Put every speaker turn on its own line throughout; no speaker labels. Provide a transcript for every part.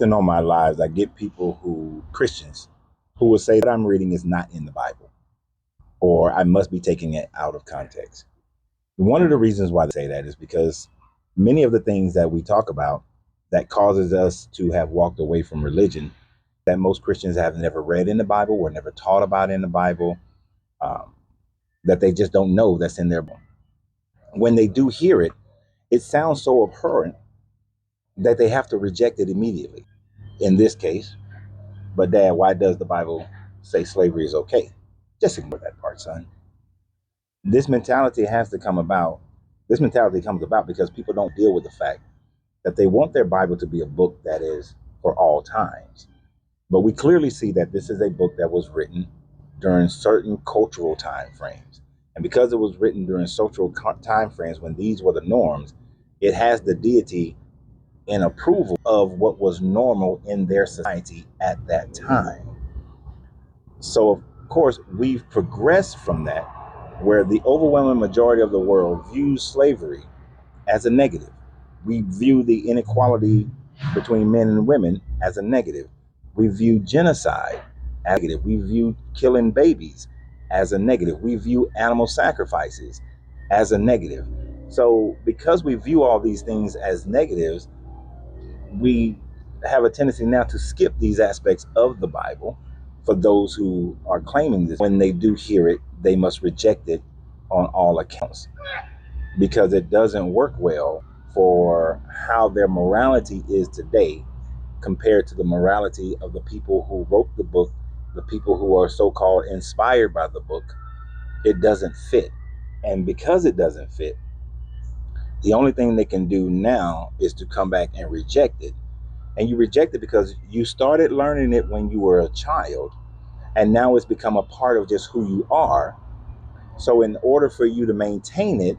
often on my lives, I get Christians, who will say that I'm reading is not in the Bible, or I must be taking it out of context. One of the reasons why they say that is because many of the things that we talk about that causes us to have walked away from religion, that most Christians have never read in the Bible or never taught about in the Bible, um, that they just don't know that's in their book. When they do hear it, it sounds so abhorrent that they have to reject it immediately. In this case, but Dad, why does the Bible say slavery is okay? Just ignore that part, son. This mentality has to come about. This mentality comes about because people don't deal with the fact that they want their Bible to be a book that is for all times. But we clearly see that this is a book that was written during certain cultural time frames. And because it was written during social time frames when these were the norms, it has the deity in approval of what was normal in their society at that time. So, of course, we've progressed from that, where the overwhelming majority of the world views slavery as a negative. We view the inequality between men and women as a negative. We view genocide as a negative. We view killing babies as a negative. We view animal sacrifices as a negative. So, because we view all these things as negatives, we have a tendency now to skip these aspects of the Bible for those who are claiming this. When they do hear it, they must reject it on all accounts because it doesn't work well for how their morality is today compared to the morality of the people who wrote the book, the people who are so-called inspired by the book. It doesn't fit. And because it doesn't fit, the only thing they can do now is to come back and reject it. And you reject it because you started learning it when you were a child, and now it's become a part of just who you are. So in order for you to maintain it,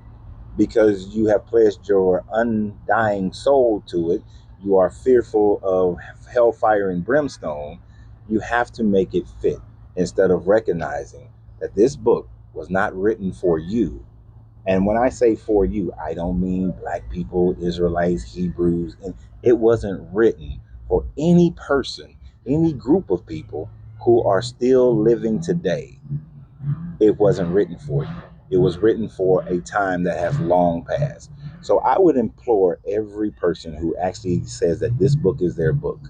because you have pledged your undying soul to it, you are fearful of hellfire and brimstone, you have to make it fit instead of recognizing that this book was not written for you. And when I say for you, I don't mean black people, Israelites, Hebrews. And it wasn't written for any person, any group of people who are still living today. It wasn't written for you. It was written for a time that has long passed. So I would implore every person who actually says that this book is their book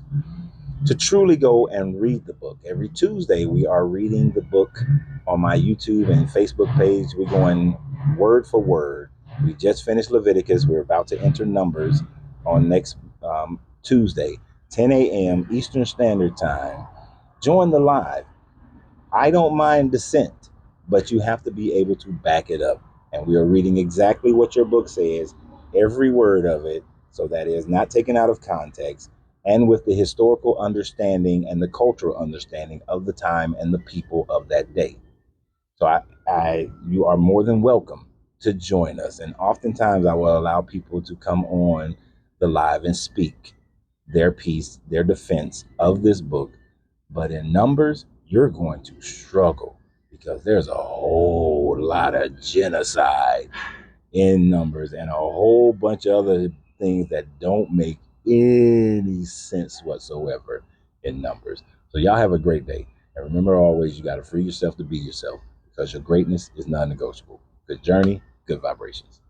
to truly go and read the book. Every Tuesday, we are reading the book on my YouTube and Facebook page. We're going word for word. We just finished Leviticus. We're about to enter Numbers on next Tuesday, 10 a.m. Eastern Standard Time. Join the live. I don't mind dissent, but you have to be able to back it up. And we are reading exactly what your book says, every word of it, so that it is not taken out of context, and with the historical understanding and the cultural understanding of the time and the people of that day. So you are more than welcome to join us. And oftentimes I will allow people to come on the live and speak their piece, their defense of this book. But in Numbers, you're going to struggle because there's a whole lot of genocide in Numbers and a whole bunch of other things that don't make any sense whatsoever in Numbers. So y'all have a great day. And remember always, you got to free yourself to be yourself because your greatness is non-negotiable. Good journey, good vibrations.